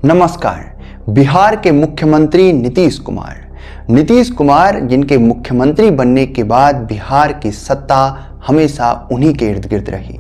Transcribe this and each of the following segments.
नमस्कार। बिहार के मुख्यमंत्री नीतीश कुमार जिनके मुख्यमंत्री बनने के बाद बिहार की सत्ता हमेशा उन्हीं के इर्द गिर्द रही।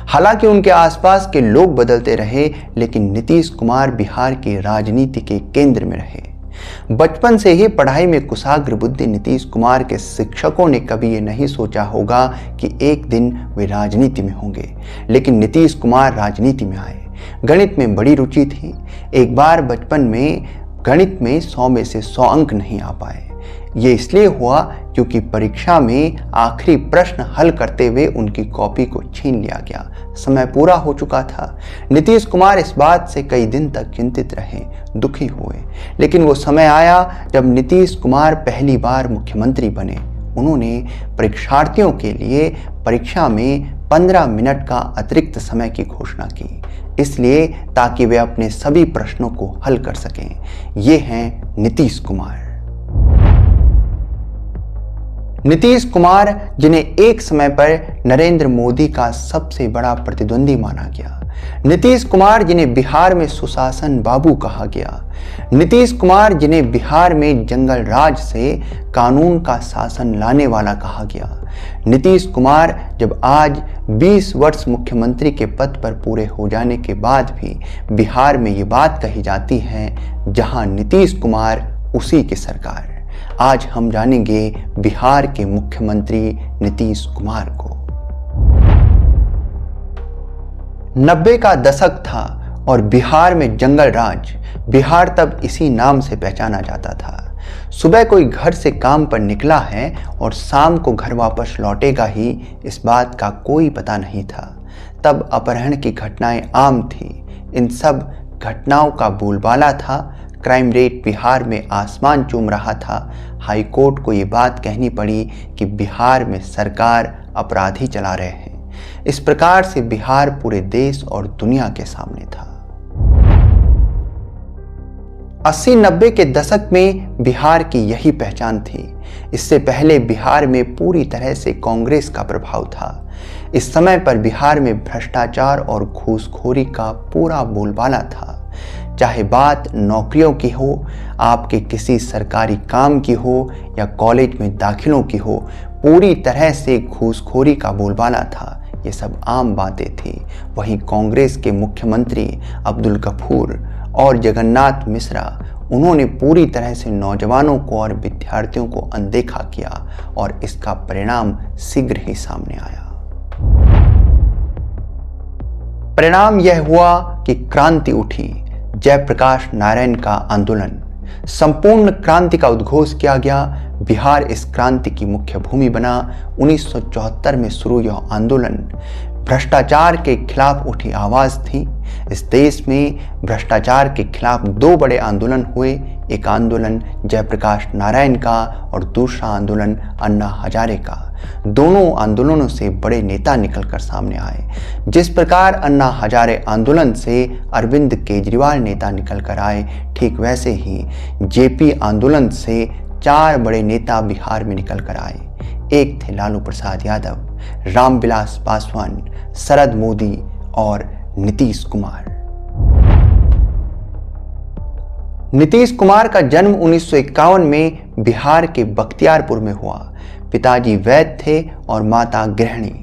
हालांकि उनके आसपास के लोग बदलते रहे, लेकिन नीतीश कुमार बिहार की राजनीति के केंद्र में रहे। बचपन से ही पढ़ाई में कुशाग्र बुद्धि नीतीश कुमार के शिक्षकों ने कभी ये नहीं सोचा होगा कि एक दिन वे राजनीति में होंगे, लेकिन नीतीश कुमार राजनीति में आए। गणित में बड़ी रुचि थी। एक बार बचपन में गणित में 100 में से 100 अंक नहीं आ पाए। ये इसलिए हुआ क्योंकि परीक्षा में आखिरी प्रश्न हल करते हुए उनकी कॉपी को छीन लिया गया। समय पूरा हो चुका था। नीतीश कुमार इस बात से कई दिन तक चिंतित रहे, दुखी हुए। लेकिन वो समय आया जब नीतीश कुमार पहली बार मुख्यमंत्री बने। उन्होंने परीक्षार्थियों के लिए परीक्षा में 15 मिनट का अतिरिक्त समय की घोषणा की, इसलिए ताकि वे अपने सभी प्रश्नों को हल कर सकें। ये हैं नीतीश कुमार। नीतीश कुमार जिन्हें एक समय पर नरेंद्र मोदी का सबसे बड़ा प्रतिद्वंदी माना गया। नीतीश कुमार जिन्हें बिहार में सुशासन बाबू कहा गया। नीतीश कुमार जिन्हें बिहार में जंगल राज से कानून का शासन लाने वाला कहा गया। नीतीश कुमार जब आज 20 वर्ष मुख्यमंत्री के पद पर पूरे हो जाने के बाद भी बिहार में ये बात कही जाती है, जहां नीतीश कुमार उसी की सरकार। आज हम जानेंगे बिहार के मुख्यमंत्री नीतीश कुमार को। 90 का दशक था और बिहार में जंगल राज। बिहार तब इसी नाम से पहचाना जाता था। सुबह कोई घर से काम पर निकला है और शाम को घर वापस लौटेगा ही, इस बात का कोई पता नहीं था। तब अपहरण की घटनाएं आम थी। इन सब घटनाओं का बोलबाला था। क्राइम रेट बिहार में आसमान चूम रहा था। हाई कोर्ट को ये बात कहनी पड़ी कि बिहार में सरकार अपराधी चला रहे हैं। इस प्रकार से बिहार पूरे देश और दुनिया के सामने था। 80-90 के दशक में बिहार की यही पहचान थी। इससे पहले बिहार में पूरी तरह से कांग्रेस का प्रभाव था। इस समय पर बिहार में भ्रष्टाचार और घूसखोरी का पूरा बोलबाला था। चाहे बात नौकरियों की हो, आपके किसी सरकारी काम की हो या कॉलेज में दाखिलों की हो, पूरी तरह से घूसखोरी का बोलबाला था। ये सब आम बातें थी। वहीं कांग्रेस के मुख्यमंत्री अब्दुल गफूर और जगन्नाथ मिश्रा, उन्होंने पूरी तरह से नौजवानों को और विद्यार्थियों को अनदेखा किया और इसका परिणाम शीघ्र ही सामने आया। परिणाम यह हुआ कि क्रांति उठी। जयप्रकाश नारायण का आंदोलन, संपूर्ण क्रांति का उद्घोष किया गया। बिहार इस क्रांति की मुख्य भूमि बना। 1974 में शुरू यह आंदोलन भ्रष्टाचार के खिलाफ उठी आवाज थी। इस देश में भ्रष्टाचार के खिलाफ 2 बड़े आंदोलन हुए। एक आंदोलन जयप्रकाश नारायण का और दूसरा आंदोलन अन्ना हजारे का। दोनों आंदोलनों से बड़े नेता निकलकर सामने आए। जिस प्रकार अन्ना हजारे आंदोलन से अरविंद केजरीवाल नेता निकलकर आए, ठीक वैसे ही जेपी आंदोलन से 4 बड़े नेता बिहार में निकलकर आए। एक थे लालू प्रसाद यादव, रामविलास पासवान, शरद मोदी और नीतीश कुमार। नीतीश कुमार का जन्म 1951 में बिहार के बख्तियारपुर में हुआ। पिताजी वैद्य थे और माता गृहिणी।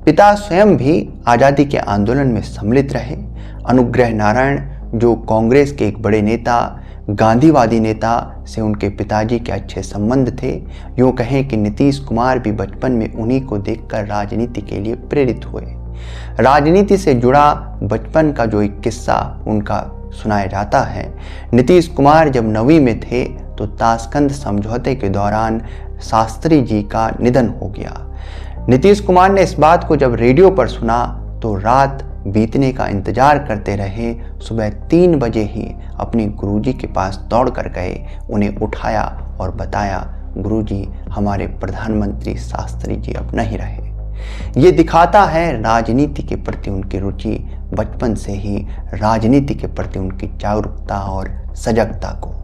पिता स्वयं भी आज़ादी के आंदोलन में सम्मिलित रहे। अनुग्रह नारायण, जो कांग्रेस के एक बड़े नेता, गांधीवादी नेता से उनके पिताजी के अच्छे संबंध थे। यूँ कहें कि नीतीश कुमार भी बचपन में उन्हीं को देखकर राजनीति के लिए प्रेरित हुए। राजनीति से जुड़ा बचपन का जो एक किस्सा उनका सुनाया जाता है, नीतीश कुमार जब 9वीं में थे तो ताशकंद समझौते के दौरान शास्त्री जी का निधन हो गया। नीतीश कुमार ने इस बात को जब रेडियो पर सुना तो रात बीतने का इंतजार करते रहे। सुबह 3 बजे ही अपने गुरुजी के पास दौड़ कर गए, उन्हें उठाया और बताया, गुरुजी, हमारे प्रधानमंत्री शास्त्री जी अब नहीं रहे। ये दिखाता है राजनीति के प्रति उनकी रुचि, बचपन से ही राजनीति के प्रति उनकी जागरूकता और सजगता को।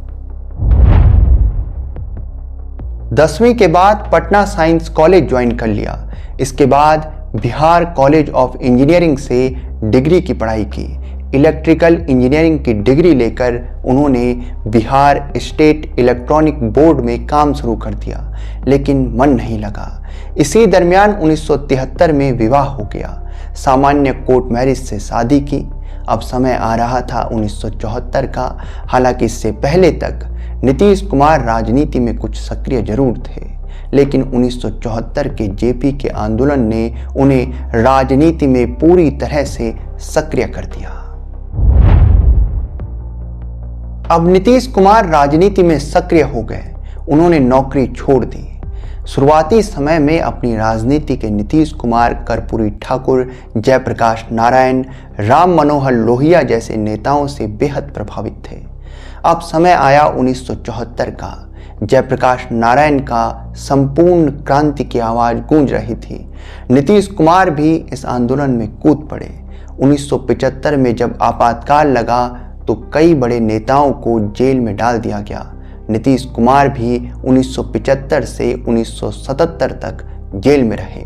10वीं के बाद पटना साइंस कॉलेज ज्वाइन कर लिया। इसके बाद बिहार कॉलेज ऑफ इंजीनियरिंग से डिग्री की पढ़ाई की। इलेक्ट्रिकल इंजीनियरिंग की डिग्री लेकर उन्होंने बिहार स्टेट इलेक्ट्रॉनिक बोर्ड में काम शुरू कर दिया, लेकिन मन नहीं लगा। इसी दरमियान 1973 में विवाह हो गया। सामान्य कोर्ट मैरिज से शादी की। अब समय आ रहा था 1974 का। हालांकि इससे पहले तक नीतीश कुमार राजनीति में कुछ सक्रिय जरूर थे, लेकिन 1974 के जेपी के आंदोलन ने उन्हें राजनीति में पूरी तरह से सक्रिय कर दिया। अब नीतीश कुमार राजनीति में सक्रिय हो गए। उन्होंने नौकरी छोड़ दी। शुरुआती समय में अपनी राजनीति के नीतीश कुमार कर्पूरी ठाकुर, जयप्रकाश नारायण, राम मनोहर लोहिया जैसे नेताओं से बेहद प्रभावित थे। अब समय आया 1974 का। जयप्रकाश नारायण का संपूर्ण क्रांति की आवाज गूंज रही थी। नीतीश कुमार भी इस आंदोलन में कूद पड़े। 1975 में जब आपातकाल लगा तो कई बड़े नेताओं को जेल में डाल दिया गया। नीतीश कुमार भी 1975 से 1977 तक जेल में रहे।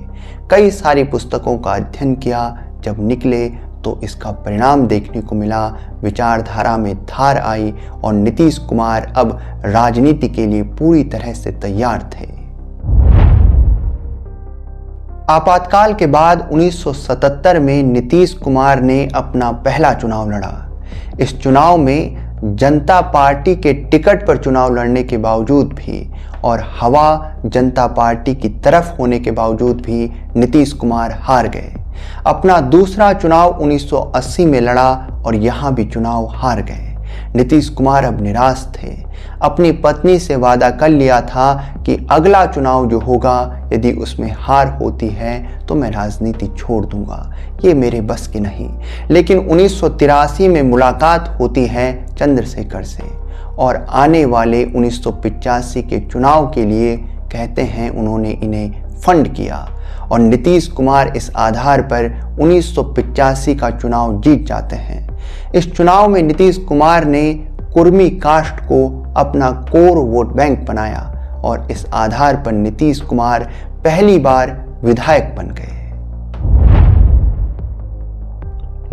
कई सारी पुस्तकों का अध्ययन किया। जब निकले तो इसका परिणाम देखने को मिला। विचारधारा में धार आई और नीतीश कुमार अब राजनीति के लिए पूरी तरह से तैयार थे। आपातकाल के बाद 1977 में नीतीश कुमार ने अपना पहला चुनाव लड़ा। इस चुनाव में जनता पार्टी के टिकट पर चुनाव लड़ने के बावजूद भी और हवा जनता पार्टी की तरफ होने के बावजूद भी नीतीश कुमार हार गए। अपना दूसरा चुनाव 1980 में लड़ा और यहां भी चुनाव हार गए। नीतीश कुमार अब निराश थे। अपनी पत्नी से वादा कर लिया था कि अगला चुनाव जो होगा, यदि उसमें हार होती है तो मैं राजनीति छोड़ दूंगा, ये मेरे बस की नहीं। लेकिन 1983 में मुलाकात होती है चंद्रशेखर से और आने वाले 1985 के चुनाव के लिए कहते हैं उन्होंने इन्हें फंड किया और नीतीश कुमार इस आधार पर 1985 का चुनाव जीत जाते हैं। इस चुनाव में नीतीश कुमार ने कुर्मी कास्ट को अपना कोर वोट बैंक बनाया और इस आधार पर नीतीश कुमार पहली बार विधायक बन गए।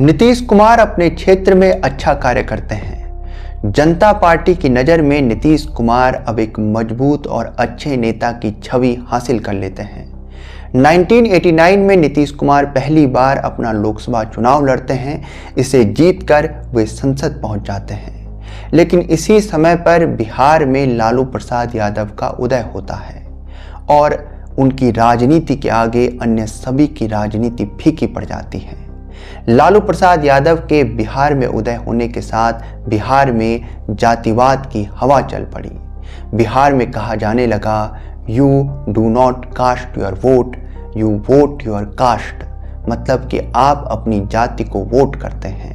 नीतीश कुमार अपने क्षेत्र में अच्छा कार्य करते हैं। जनता पार्टी की नज़र में नीतीश कुमार अब एक मजबूत और अच्छे नेता की छवि हासिल कर लेते हैं। 1989 में नीतीश कुमार पहली बार अपना लोकसभा चुनाव लड़ते हैं। इसे जीतकर वे संसद पहुंच जाते हैं। लेकिन इसी समय पर बिहार में लालू प्रसाद यादव का उदय होता है और उनकी राजनीति के आगे अन्य सभी की राजनीति फीकी पड़ जाती है। लालू प्रसाद यादव के बिहार में उदय होने के साथ बिहार में जातिवाद की हवा चल पड़ी। बिहार में कहा जाने लगा, you do not cast your vote, you vote your caste, मतलब कि आप अपनी जाति को वोट करते हैं।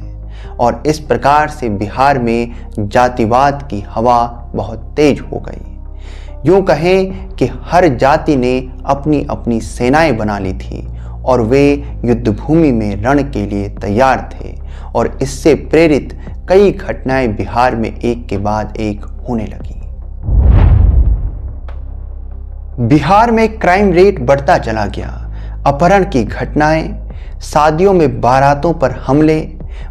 और इस प्रकार से बिहार में जातिवाद की हवा बहुत तेज हो गई। यूं कहें कि हर जाति ने अपनी अपनी सेनाएं बना ली थी और वे युद्धभूमि में रण के लिए तैयार थे और इससे प्रेरित कई घटनाएं बिहार में एक के बाद एक होने लगी। बिहार में क्राइम रेट बढ़ता चला गया। अपहरण की घटनाएं, शादियों में बारातों पर हमले,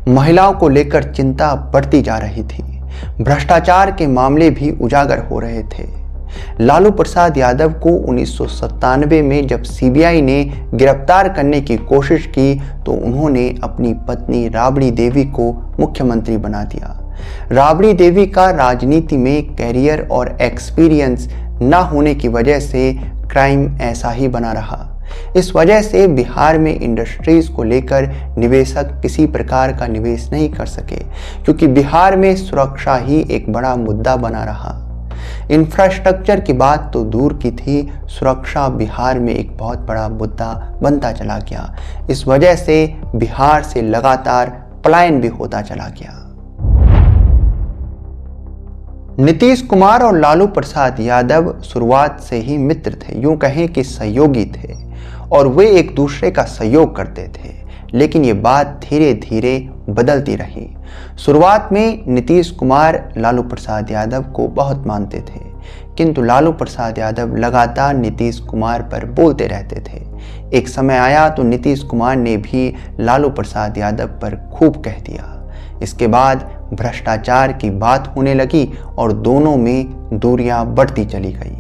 महिलाओं को लेकर चिंता बढ़ती जा रही थी। भ्रष्टाचार के मामले भी उजागर हो रहे थे। लालू प्रसाद यादव को 1997 में जब सीबीआई ने गिरफ्तार करने की कोशिश की तो उन्होंने अपनी पत्नी राबड़ी देवी को मुख्यमंत्री बना दिया। राबड़ी देवी का राजनीति में कैरियर और एक्सपीरियंस न होने की वजह से क्राइम ऐसा ही बना रहा। इस वजह से बिहार में इंडस्ट्रीज को लेकर निवेशक किसी प्रकार का निवेश नहीं कर सके, क्योंकि बिहार में सुरक्षा ही एक बड़ा मुद्दा बना रहा। इंफ्रास्ट्रक्चर की बात तो दूर की थी, सुरक्षा बिहार में एक बहुत बड़ा मुद्दा बनता चला गया। इस वजह से बिहार से लगातार पलायन भी होता चला गया। नीतीश कुमार और लालू प्रसाद यादव शुरुआत से ही मित्र थे, यूं कहें कि सहयोगी थे और वे एक दूसरे का सहयोग करते थे। लेकिन ये बात धीरे धीरे बदलती रही। शुरुआत में नीतीश कुमार लालू प्रसाद यादव को बहुत मानते थे, किंतु लालू प्रसाद यादव लगातार नीतीश कुमार पर बोलते रहते थे। एक समय आया तो नीतीश कुमार ने भी लालू प्रसाद यादव पर खूब कह दिया। इसके बाद भ्रष्टाचार की बात होने लगी और दोनों में दूरियां बढ़ती चली गई।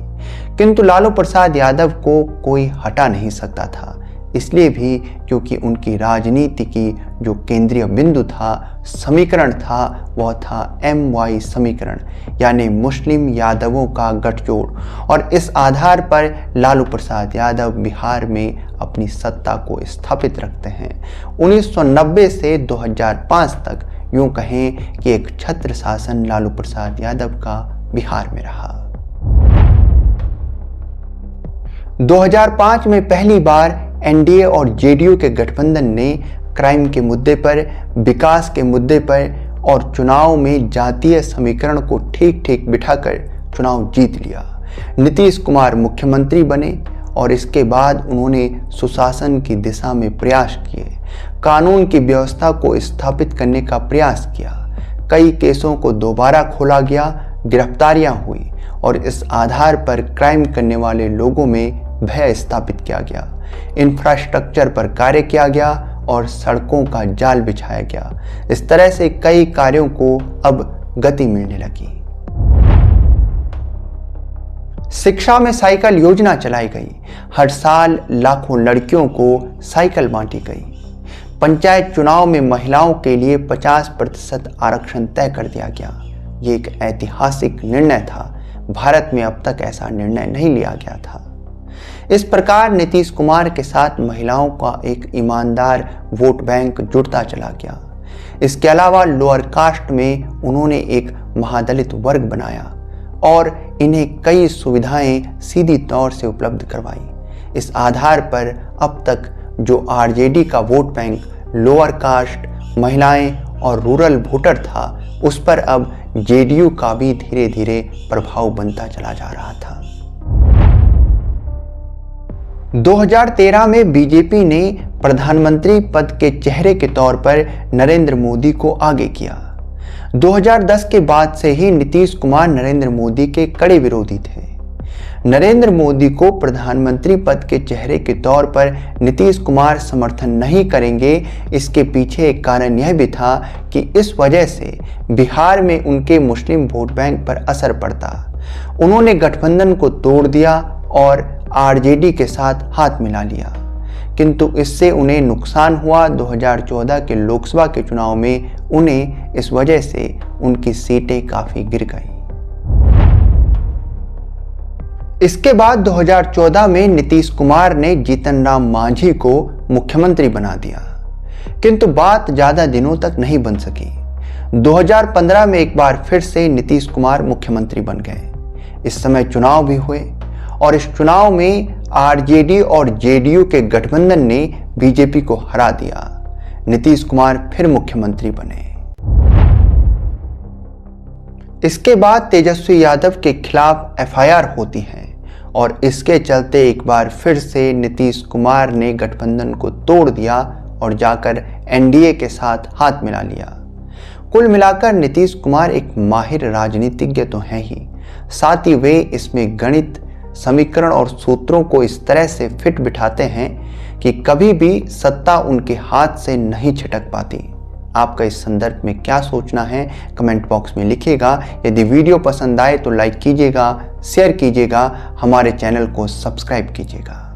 किंतु लालू प्रसाद यादव को कोई हटा नहीं सकता था, इसलिए भी क्योंकि उनकी राजनीति की जो केंद्रीय बिंदु था, समीकरण था, वह था MY समीकरण, यानी मुस्लिम यादवों का गठजोड़। और इस आधार पर लालू प्रसाद यादव बिहार में अपनी सत्ता को स्थापित रखते हैं। 1990 से 2005 तक यूं कहें कि एक छत्र शासन लालू प्रसाद यादव का बिहार में रहा। 2005 में पहली बार NDA और JDU के गठबंधन ने क्राइम के मुद्दे पर, विकास के मुद्दे पर और चुनाव में जातीय समीकरण को ठीक ठीक बिठाकर चुनाव जीत लिया। नीतीश कुमार मुख्यमंत्री बने और इसके बाद उन्होंने सुशासन की दिशा में प्रयास किए, कानून की व्यवस्था को स्थापित करने का प्रयास किया। कई केसों को दोबारा खोला गया, गिरफ्तारियां हुई और इस आधार पर क्राइम करने वाले लोगों में भय स्थापित किया गया। इंफ्रास्ट्रक्चर पर कार्य किया गया और सड़कों का जाल बिछाया गया। इस तरह से कई कार्यों को अब गति मिलने लगी। शिक्षा में साइकिल योजना चलाई गई। हर साल लाखों लड़कियों को साइकिल बांटी गई। पंचायत चुनाव में महिलाओं के लिए 50% आरक्षण तय कर दिया गया। ये एक ऐतिहासिक निर्णय था। भारत में अब तक ऐसा निर्णय नहीं लिया गया था। इस प्रकार नीतीश कुमार के साथ महिलाओं का एक ईमानदार वोट बैंक जुड़ता चला गया। इसके अलावा लोअर कास्ट में उन्होंने एक महादलित वर्ग बनाया और इन्हें कई सुविधाएं सीधी तौर से उपलब्ध करवाई। इस आधार पर अब तक जो RJD का वोट बैंक लोअर कास्ट, महिलाएं और रूरल वोटर था, उस पर अब JDU का भी धीरे धीरे प्रभाव बनता चला जा रहा था। 2013 में बीजेपी ने प्रधानमंत्री पद के चेहरे के तौर पर नरेंद्र मोदी को आगे किया। 2010 के बाद से ही नीतीश कुमार नरेंद्र मोदी के कड़े विरोधी थे। नरेंद्र मोदी को प्रधानमंत्री पद के चेहरे के तौर पर नीतीश कुमार समर्थन नहीं करेंगे, इसके पीछे एक कारण यह भी था कि इस वजह से बिहार में उनके मुस्लिम वोट बैंक पर असर पड़ता। उन्होंने गठबंधन को तोड़ दिया और RJD के साथ हाथ मिला लिया, किंतु इससे उन्हें नुकसान हुआ। 2014 के लोकसभा के चुनाव में उन्हें इस वजह से उनकी सीटें काफी गिर गईं। इसके बाद 2014 में नीतीश कुमार ने जीतन राम मांझी को मुख्यमंत्री बना दिया, किंतु बात ज्यादा दिनों तक नहीं बन सकी। 2015 में एक बार फिर से नीतीश कुमार मुख्यमंत्री बन गए। इस समय चुनाव भी हुए और इस चुनाव में RJD और JDU के गठबंधन ने बीजेपी को हरा दिया। नीतीश कुमार फिर मुख्यमंत्री बने। इसके बाद तेजस्वी यादव के खिलाफ FIR होती है और इसके चलते एक बार फिर से नीतीश कुमार ने गठबंधन को तोड़ दिया और जाकर NDA के साथ हाथ मिला लिया। कुल मिलाकर नीतीश कुमार एक माहिर राजनीतिज्ञ तो हैं ही, साथ ही वे इसमें गणित, समीकरण और सूत्रों को इस तरह से फिट बिठाते हैं कि कभी भी सत्ता उनके हाथ से नहीं छिटक पाती। आपका इस संदर्भ में क्या सोचना है, कमेंट बॉक्स में लिखिएगा। यदि वीडियो पसंद आए तो लाइक कीजिएगा, शेयर कीजिएगा, हमारे चैनल को सब्सक्राइब कीजिएगा।